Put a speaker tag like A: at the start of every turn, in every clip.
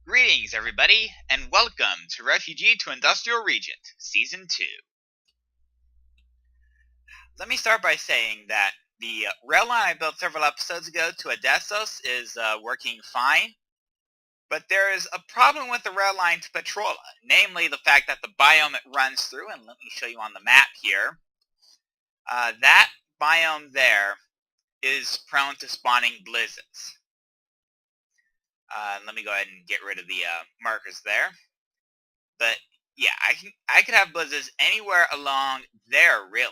A: Greetings, everybody, and welcome to Refugee to Industrial Regent, Season 2. Let me start by saying that the rail line I built several episodes ago to Odessos is working fine, but there is a problem with the rail line to Petrola, namely the fact that the biome it runs through, and let me show you on the map here, that biome there is prone to spawning blizzards. Let me go ahead and get rid of the markers there. But yeah, I could have blizzards anywhere along there, really.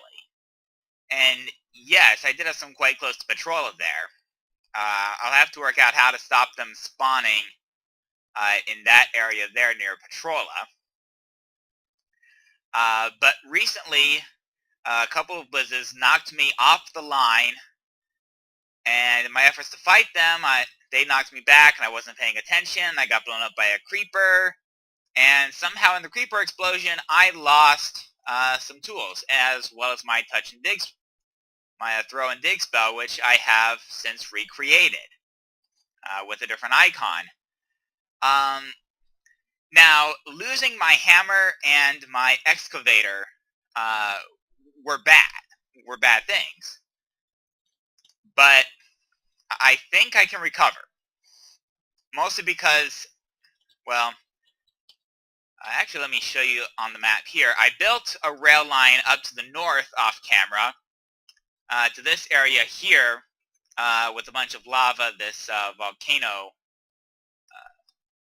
A: And yes, I did have some quite close to Petrola there. I'll have to work out how to stop them spawning in that area there near Petrola. But recently, a couple of blizzards knocked me off the line, and in my efforts to fight them, they knocked me back, and I wasn't paying attention. I got blown up by a creeper, and somehow in the creeper explosion, I lost some tools, as well as my touch and dig, my throw and dig spell, which I have since recreated with a different icon. Now, losing my hammer and my excavator were bad things. But I think I can recover. Mostly because, well, actually let me show you on the map here. I built a rail line up to the north off camera to this area here with a bunch of lava, this volcano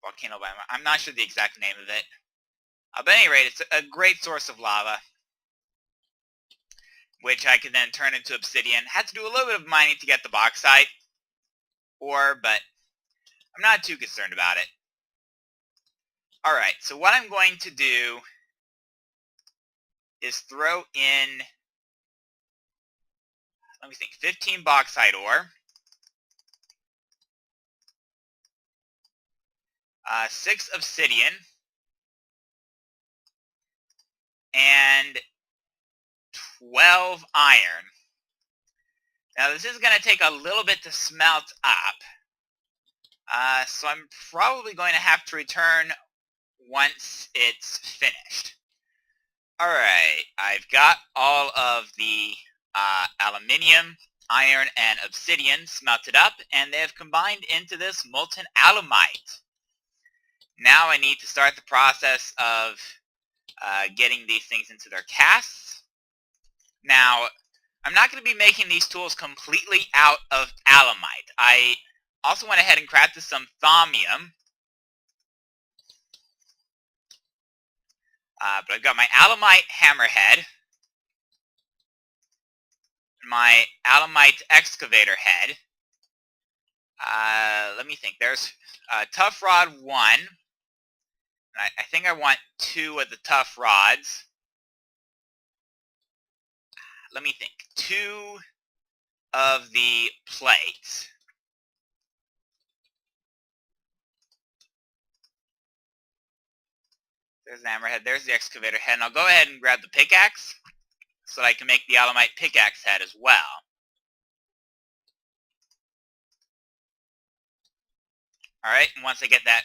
A: biome. I'm not sure the exact name of it. But at any rate, it's a great source of lava, which I could then turn into obsidian. Had to do a little bit of mining to get the bauxite ore, but I'm not too concerned about it. Alright, so what I'm going to do is throw in, let me think, 15 bauxite ore, 6 obsidian, and 12 iron. Now this is going to take a little bit to smelt up, so I'm probably going to have to return once it's finished. Alright, I've got all of the aluminium, iron, and obsidian smelted up, and they have combined into this molten alumite. Now I need to start the process of getting these things into their casts. Now, I'm not going to be making these tools completely out of alumite. I also went ahead and crafted some thaumium. But I've got my alumite hammerhead, my alumite excavator head. Let me think. There's tough rod 1. I think I want 2 of the tough rods. Let me think. 2 of the plates. There's the hammerhead. There's the excavator head. And I'll go ahead and grab the pickaxe so that I can make the alumite pickaxe head as well. Alright, and once I get that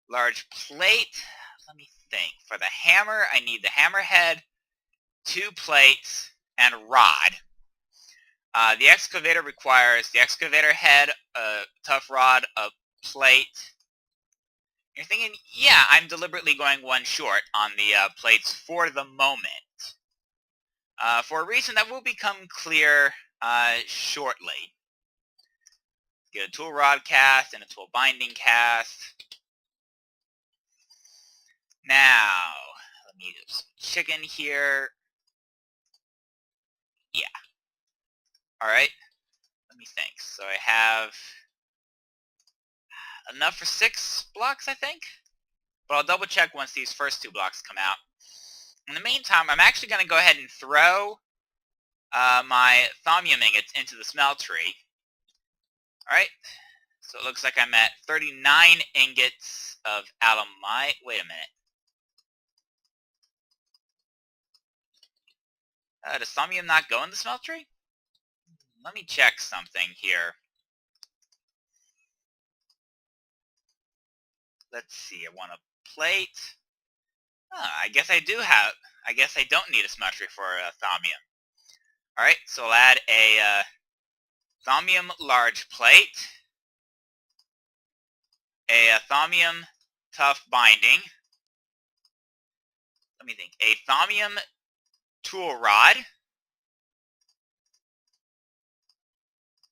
A: large plate, let me think. For the hammer, I need the hammerhead, 2 plates, and a rod. The excavator requires the excavator head, a tough rod, a plate. You're thinking, yeah, I'm deliberately going one short on the plates for the moment. For a reason that will become clear shortly. Get a tool rod cast and a tool binding cast. Now, let me do some chicken here. Yeah. Alright. Let me think. So I have enough for 6 blocks, I think? But I'll double check once these first 2 blocks come out. In the meantime, I'm actually going to go ahead and throw my thaumium ingots into the smeltery. Alright. So it looks like I'm at 39 ingots of alumite. Wait a minute. Does thaumium not go in the smeltery? Let me check something here. let's see, I want a plate. I guess I don't need a smeltery for thaumium. Alright, so I'll add a thaumium large plate, a thaumium tough binding, let me think, a thaumium tool rod,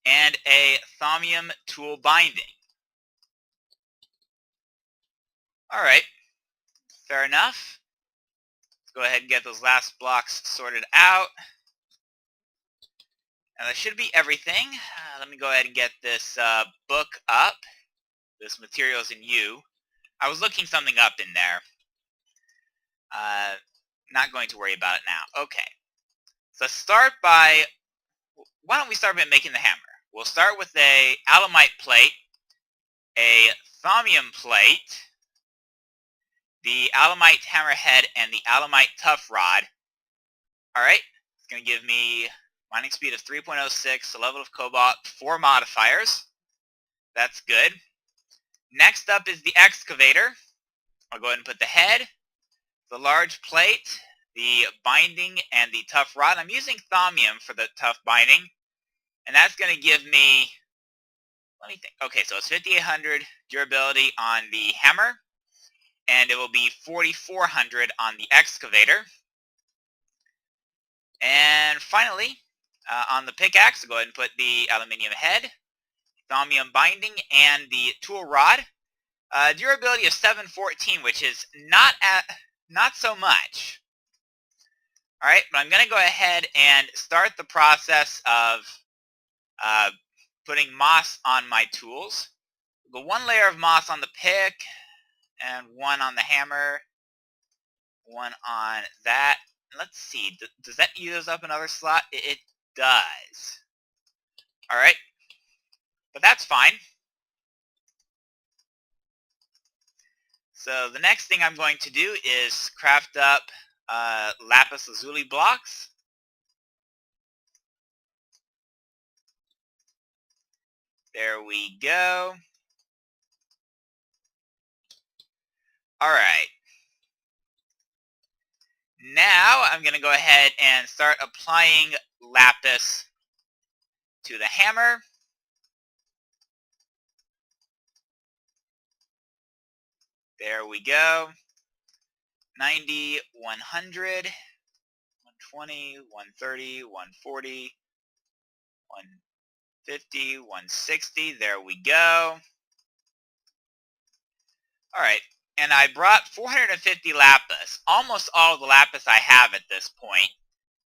A: and a thaumium tool binding. Alright, fair enough. Let's go ahead and get those last blocks sorted out. And that should be everything. Let me go ahead and get this book up. This Materials in You. I was looking something up in there. Not going to worry about it now. Okay. So why don't we start by making the hammer? We'll start with a alumite plate, a thaumium plate, the alumite hammerhead, and the alumite tough rod. Alright, it's going to give me mining speed of 3.06, a level of cobalt, 4 modifiers. That's good. Next up is the excavator. I'll go ahead and put the head, the large plate, the binding, and the tough rod. I'm using thaumium for the tough binding, and that's going to give me, let me think. Okay, so it's 5800 durability on the hammer, and it will be 4400 on the excavator. And finally, on the pickaxe, I'll go ahead and put the aluminium head, thaumium binding, and the tool rod. Durability of 714, which is not so much. Alright, but I'm going to go ahead and start the process of putting moss on my tools. Go 1 layer of moss on the pick, and 1 on the hammer, 1 on that. Let's see, does that use up another slot? It does. Alright, but that's fine. So the next thing I'm going to do is craft up lapis lazuli blocks. There we go. Alright. Now I'm going to go ahead and start applying lapis to the hammer. There we go. 90, 100, 120, 130, 140, 150, 160. There we go. Alright, and I brought 450 lapis. Almost all of the lapis I have at this point.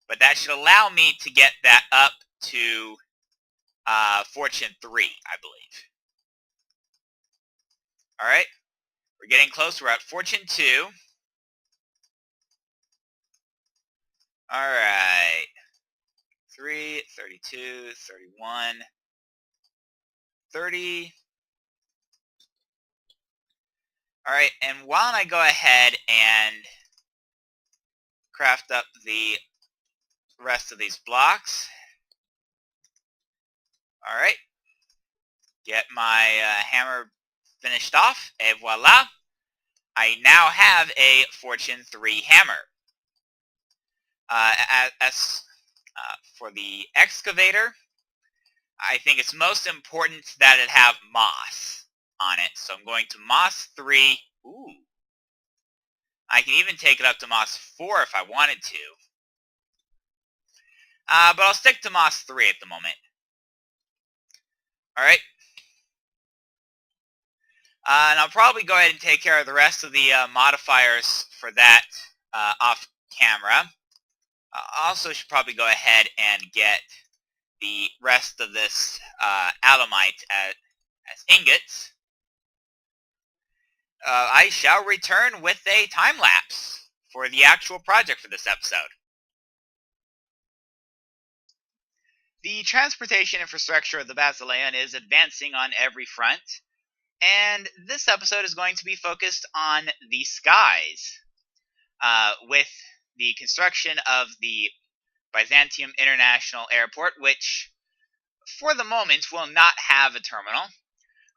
A: But that should allow me to get that up to Fortune 3, I believe. Alright, we're getting close. We're at Fortune 2. Alright. 3, 32, 31, 30. Alright, and why don't I go ahead and craft up the rest of these blocks. Alright. Get my hammer finished off, and voila. I now have a Fortune 3 hammer. For the excavator, I think it's most important that it have moss on it. So I'm going to moss 3. Ooh. I can even take it up to moss 4 if I wanted to. But I'll stick to moss 3 at the moment. Alright. And I'll probably go ahead and take care of the rest of the modifiers for that off camera. Also should probably go ahead and get the rest of this alumite as ingots. I shall return with a time-lapse for the actual project for this episode. The transportation infrastructure of the Basilean is advancing on every front, and this episode is going to be focused on the skies, with the construction of the Byzantium International Airport, which, for the moment, will not have a terminal.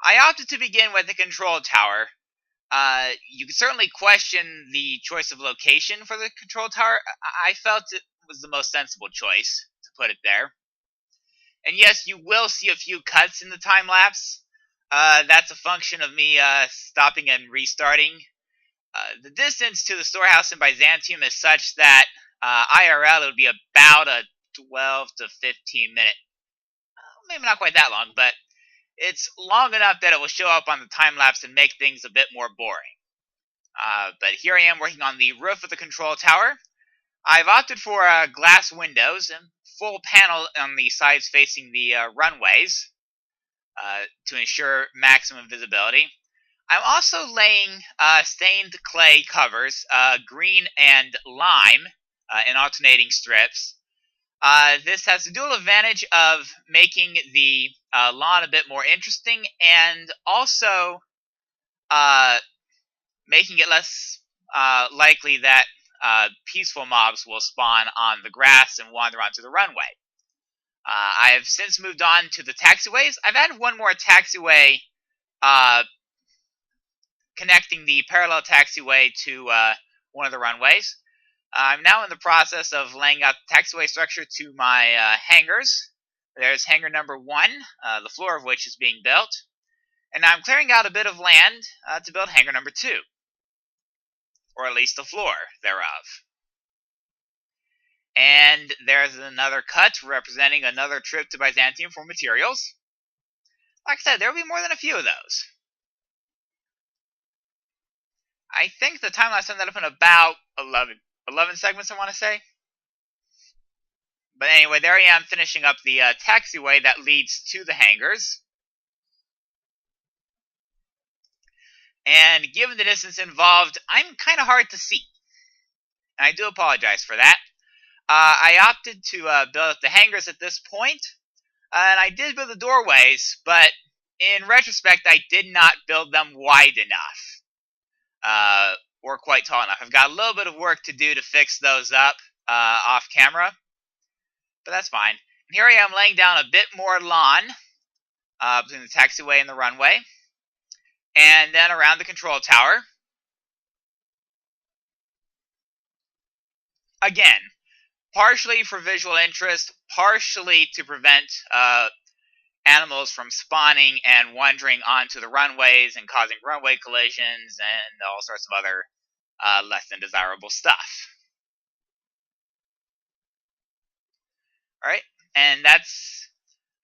A: I opted to begin with the control tower, You can certainly question the choice of location for the control tower. I felt it was the most sensible choice to put it there. And yes, you will see a few cuts in the time lapse. That's a function of me stopping and restarting. The distance to the storehouse in Byzantium is such that IRL it would be about a 12 to 15 minute, maybe not quite that long, but it's long enough that it will show up on the time lapse and make things a bit more boring. But here I am working on the roof of the control tower. I've opted for glass windows and full panel on the sides facing the runways to ensure maximum visibility. I'm also laying stained clay covers, green and lime, in alternating strips. This has the dual advantage of making the lawn a bit more interesting and also making it less likely that peaceful mobs will spawn on the grass and wander onto the runway. I have since moved on to the taxiways. I've added one more taxiway connecting the parallel taxiway to one of the runways. I'm now in the process of laying out the taxiway structure to my hangars. There's hangar number 1, the floor of which is being built. And I'm clearing out a bit of land to build hangar number 2. Or at least the floor thereof. And there's another cut representing another trip to Byzantium for materials. Like I said, there will be more than a few of those. I think the time-lapse ended up in about 11 segments, I want to say. But anyway, there I am finishing up the taxiway that leads to the hangars. And given the distance involved, I'm kind of hard to see. And I do apologize for that. I opted to build up the hangars at this point, and I did build the doorways, but in retrospect, I did not build them wide enough, or quite tall enough. I've got a little bit of work to do to fix those up off camera, but that's fine. And here I am laying down a bit more lawn between the taxiway and the runway, and then around the control tower. Again, partially for visual interest, partially to prevent animals from spawning and wandering onto the runways and causing runway collisions and all sorts of other less than desirable stuff. Alright, and that's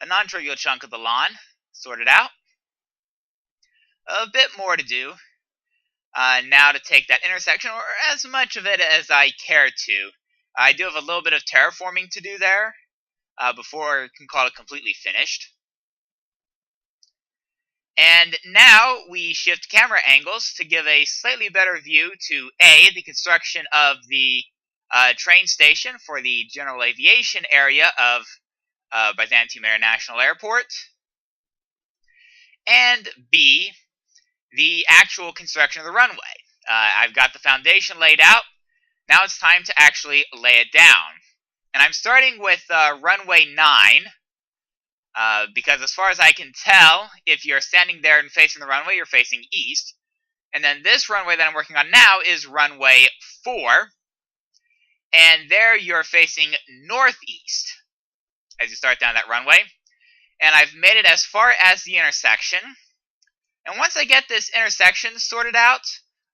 A: a non-trivial chunk of the lawn sorted out. A bit more to do now to take that intersection, or as much of it as I care to. I do have a little bit of terraforming to do there before I can call it completely finished. And now we shift camera angles to give a slightly better view to A, the construction of the train station for the general aviation area of Byzantium International Airport, and B, the actual construction of the runway. I've got the foundation laid out. Now it's time to actually lay it down. And I'm starting with runway 9, because as far as I can tell, if you're standing there and facing the runway, you're facing east. And then this runway that I'm working on now is runway 4. And there you're facing northeast as you start down that runway. And I've made it as far as the intersection. And once I get this intersection sorted out,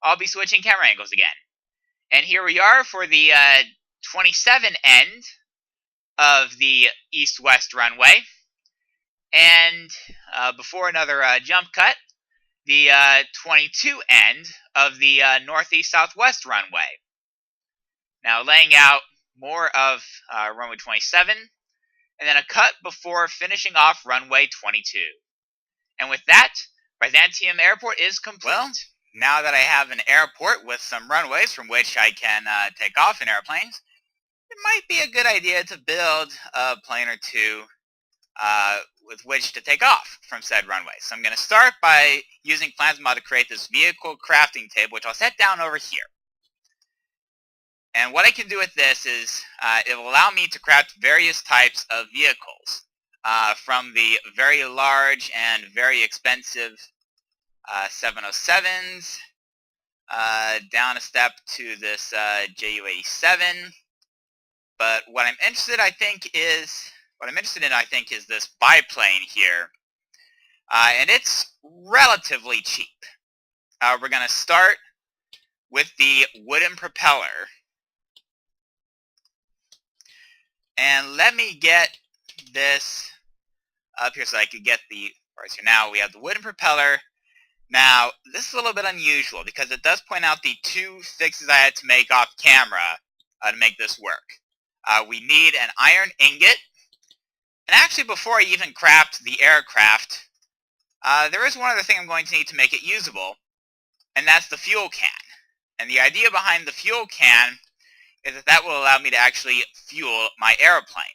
A: I'll be switching camera angles again. And here we are for the 27 end of the east-west runway. And before another jump cut, the 22 end of the northeast-southwest runway. Now laying out more of runway 27, and then a cut before finishing off runway 22. And with that, Byzantium Airport is complete. Well, now that I have an airport with some runways from which I can take off in airplanes, it might be a good idea to build a plane or two with which to take off from said runway. So I'm going to start by using Flan's mod to create this vehicle crafting table, which I'll set down over here. And what I can do with this is it will allow me to craft various types of vehicles, from the very large and very expensive 707s down a step to this JU-87. But what I'm interested in, I think, is this biplane here, and it's relatively cheap. We're going to start with the wooden propeller, and let me get this up here so I could get the parts here. Now we have the wooden propeller. Now this is a little bit unusual because it does point out the 2 fixes I had to make off camera to make this work. We need an iron ingot, and actually before I even craft the aircraft, there is one other thing I'm going to need to make it usable, and that's the fuel can. And the idea behind the fuel can is that will allow me to actually fuel my airplane.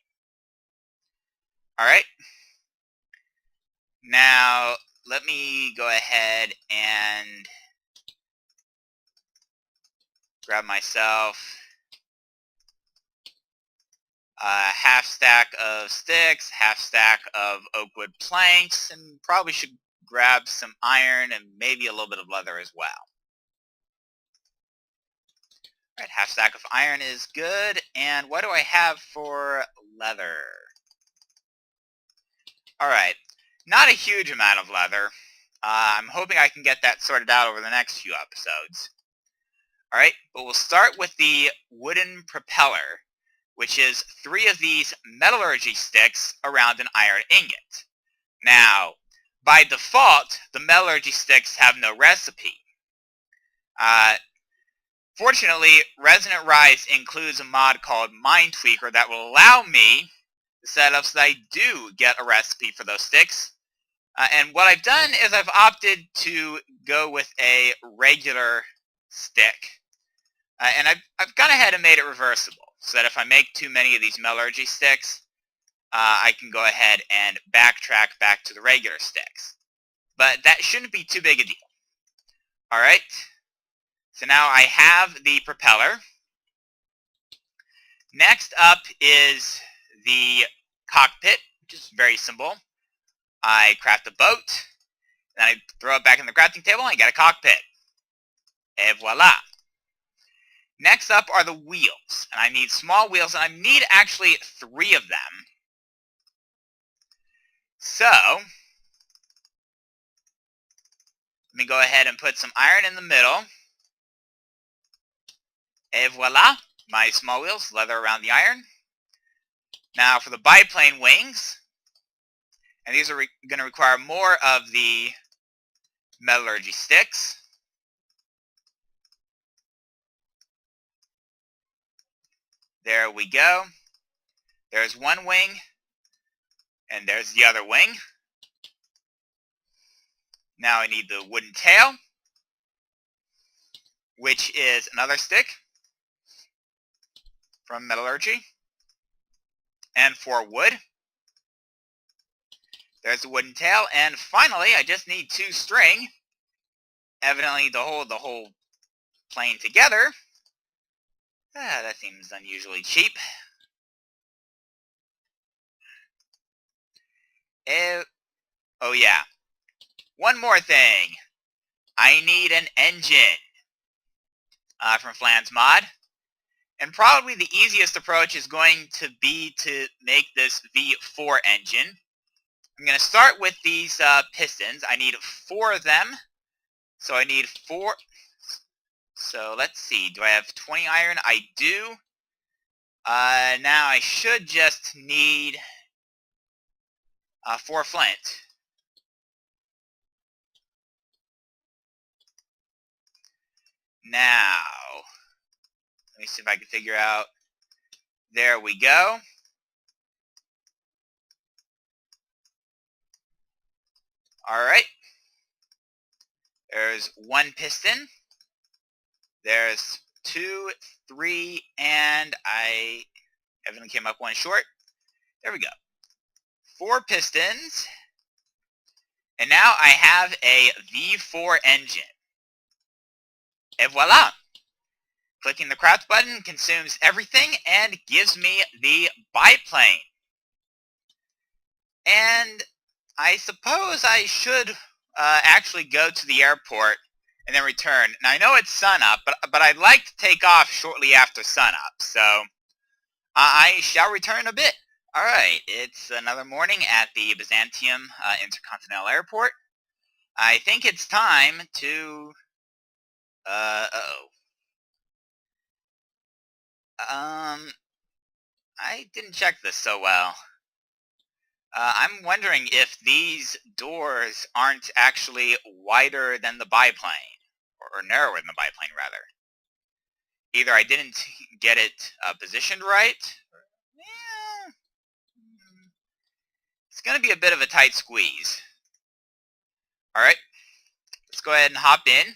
A: Alright. Now, let me go ahead and grab myself a half stack of sticks, half stack of oak wood planks, and probably should grab some iron and maybe a little bit of leather as well. Alright, half stack of iron is good. And what do I have for leather? Alright, not a huge amount of leather. I'm hoping I can get that sorted out over the next few episodes. Alright, but we'll start with the wooden propeller, which is 3 of these metallurgy sticks around an iron ingot. Now, by default, the metallurgy sticks have no recipe. Fortunately, Resonant Rise includes a mod called Mind Tweaker that will allow me to set up so that I do get a recipe for those sticks. And what I've done is I've opted to go with a regular stick. And I've gone ahead and made it reversible, so that if I make too many of these metallurgy sticks, I can go ahead and backtrack back to the regular sticks. But that shouldn't be too big a deal. Alright. So now I have the propeller. Next up is the cockpit, which is very simple. I craft a boat, then I throw it back in the crafting table, and I get a cockpit. Et voila. Next up are the wheels, and I need small wheels, and I need actually 3 of them. So, let me go ahead and put some iron in the middle. Et voila, my small wheels, leather around the iron. Now for the biplane wings, and these are going to require more of the metallurgy sticks. There we go. There's one wing, and there's the other wing. Now I need the wooden tail, which is another stick from metallurgy, and 4 wood. There's the wooden tail, and finally I just need 2 string, evidently to hold the whole plane together. That seems unusually cheap. Oh yeah, one more thing. I need an engine from Flan's mod. And probably the easiest approach is going to be to make this V4 engine. I'm going to start with these pistons. I need 4 of them. So I need 4. So let's see. Do I have 20 iron? I do. Now I should just need 4 flint. Now, let me see if I can figure out. There we go. Alright. There's 1 piston. There's 2, 3, and I evidently came up 1 short. There we go. 4 pistons. And now I have a V4 engine. Et voila! Clicking the craft button consumes everything and gives me the biplane. And I suppose I should actually go to the airport and then return. Now I know it's sunup, but I'd like to take off shortly after sunup, so I shall return in a bit. Alright, it's another morning at the Byzantium Intercontinental Airport. I think it's time to... I didn't check this so well. I'm wondering if these doors aren't actually wider than the biplane, or narrower than the biplane, rather. Either I didn't get it positioned right. Yeah, it's going to be a bit of a tight squeeze. Alright, let's go ahead and hop in.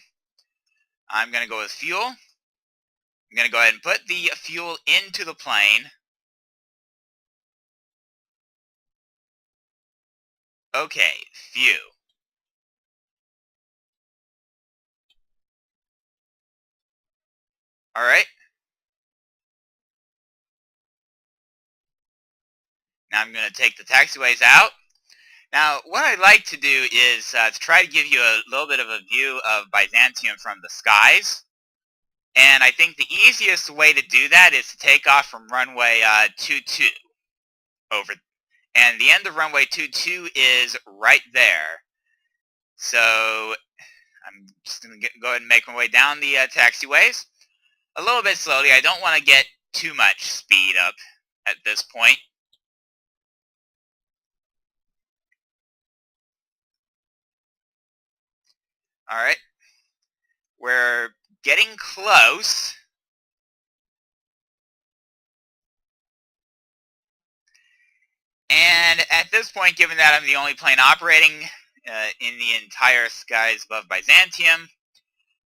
A: I'm going to go with fuel. I'm going to go ahead and put the fuel into the plane. Okay, phew. Alright. Now I'm going to take the taxiways out. Now, what I'd like to do is to try to give you a little bit of a view of Byzantium from the skies. And I think the easiest way to do that is to take off from runway 22 over. And the end of runway 22 is right there. So I'm just going to go ahead and make my way down the taxiways. A little bit slowly. I don't want to get too much speed up at this point. Alright. We're getting close. And at this point, given that I'm the only plane operating in the entire skies above Byzantium,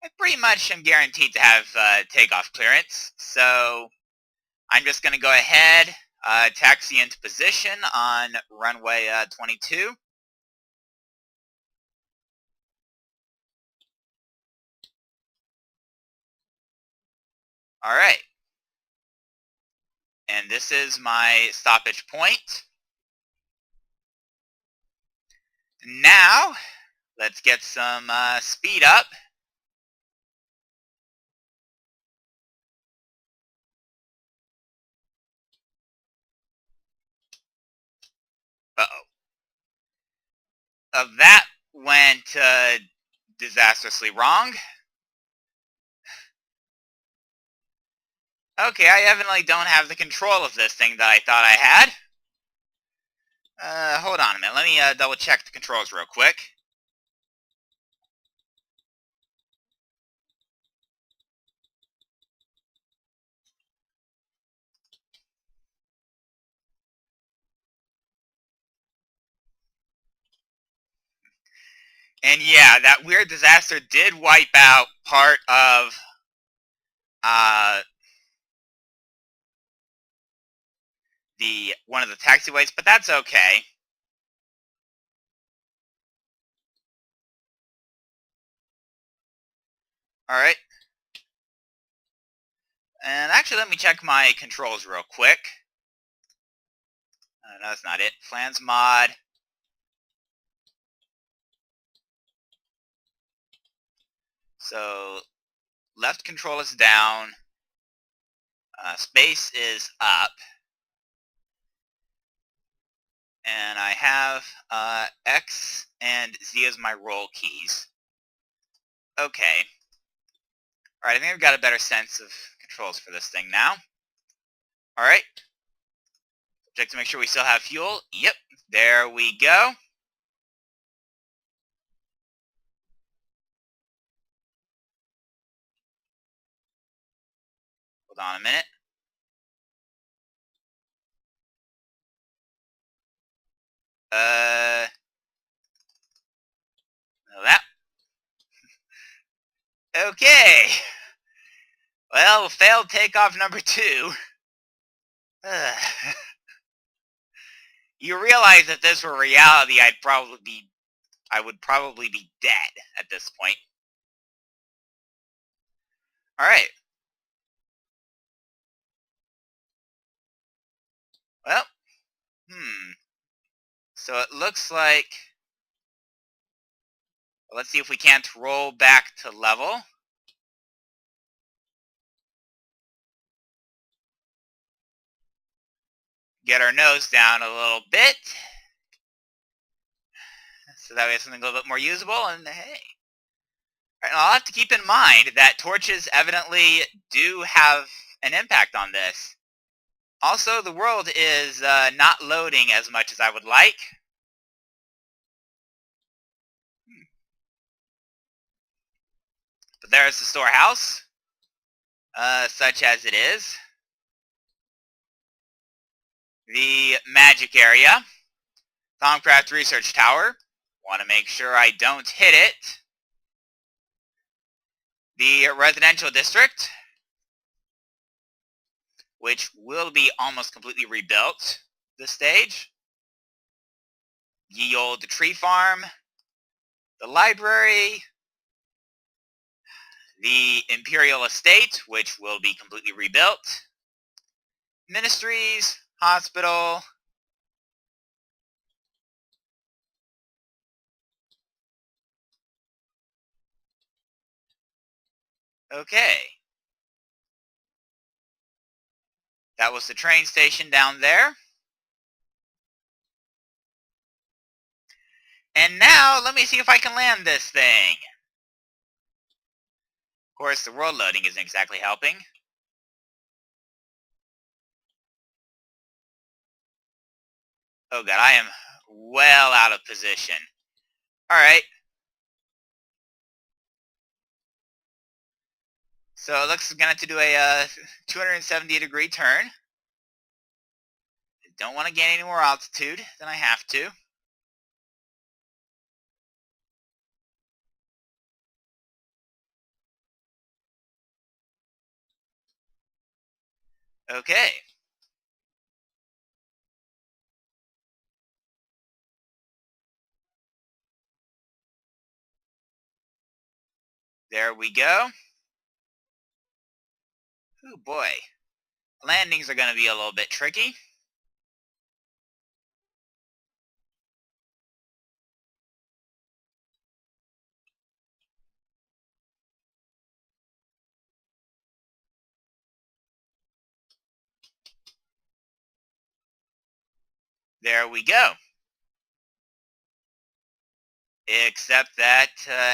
A: I pretty much am guaranteed to have takeoff clearance. So I'm just going to go ahead, taxi into position on runway 22. All right. And this is my stoppage point. Now, let's get some speed up. Uh-oh. That went disastrously wrong. Okay, I evidently don't have the control of this thing that I thought I had. Hold on a minute. Let me double check the controls real quick. And yeah, that weird disaster did wipe out part of one of the taxiways, but that's okay. Alright. And actually, let me check my controls real quick. No, that's not it. Flan's mod. So, left control is down. Space is up. And I have X and Z as my roll keys. Okay. Alright, I think I've got a better sense of controls for this thing now. Alright. Check to make sure we still have fuel. Yep, there we go. Hold on a minute. That. Okay. Well, failed takeoff number 2. You realize if this were reality, I would probably be dead at this point. Alright. Well, So it looks like... Let's see if we can't roll back to level. Get our nose down a little bit. So that we have something a little bit more usable, and hey. And I'll have to keep in mind that torches evidently do have an impact on this. Also, the world is not loading as much as I would like. But there's the storehouse, such as it is. The magic area. Thaumcraft Research Tower. Want to make sure I don't hit it. The residential district, which will be almost completely rebuilt this stage. Ye olde tree farm. The library. The Imperial Estate, which will be completely rebuilt. Ministries, hospital. Okay. That was the train station down there. And now, let me see if I can land this thing. Of course, the world loading isn't exactly helping. Oh god, I am well out of position. Alright. So it looks like I'm going to have to do a 270-degree turn. Don't want to gain any more altitude than I have to. Okay. There we go. Oh boy. Landings are going to be a little bit tricky. There we go. Except that,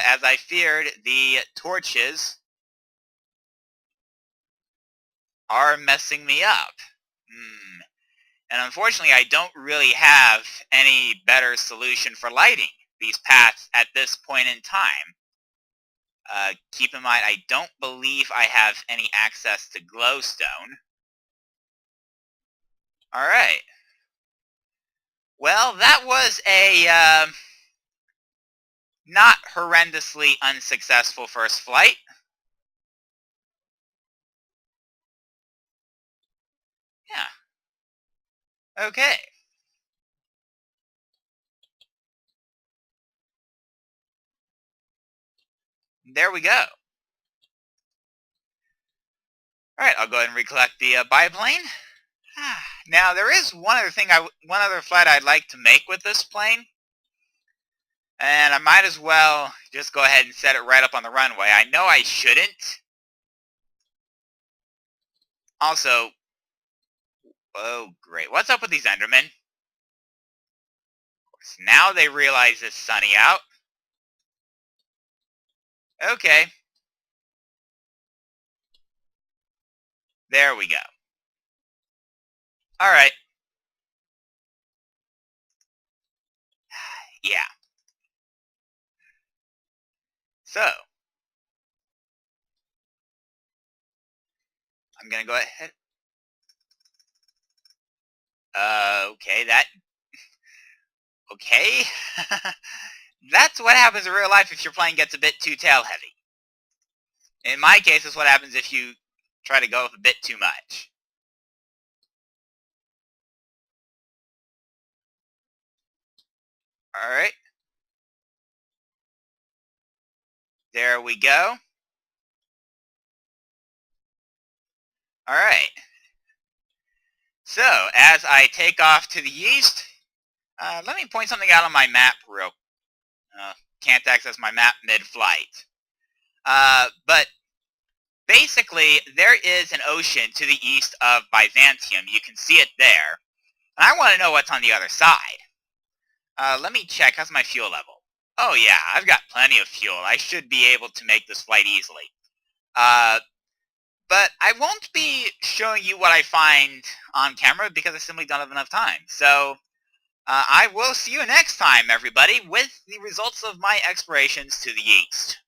A: as I feared, the torches are messing me up. And unfortunately, I don't really have any better solution for lighting these paths at this point in time. Keep in mind, I don't believe I have any access to glowstone. Alright. Well, that was a not horrendously unsuccessful first flight. Yeah. Okay. There we go. Alright, I'll go ahead and recollect the biplane. Now, there is one other flight I'd like to make with this plane. And I might as well just go ahead and set it right up on the runway. I know I shouldn't. Also, oh great, what's up with these Endermen? Of course, now they realize it's sunny out. Okay. There we go. Alright. Yeah. So, I'm gonna go ahead. Okay, okay. That's what happens in real life if your plane gets a bit too tail heavy. In my case, it's what happens if you try to go a bit too much. Alright. There we go. Alright. So, as I take off to the east, let me point something out on my map real. can't access my map mid-flight. But basically, there is an ocean to the east of Byzantium. You can see it there. And I want to know what's on the other side. Let me check. How's my fuel level? Oh yeah, I've got plenty of fuel. I should be able to make this flight easily. But I won't be showing you what I find on camera because I simply don't have enough time. So, I will see you next time, everybody, with the results of my explorations to the east.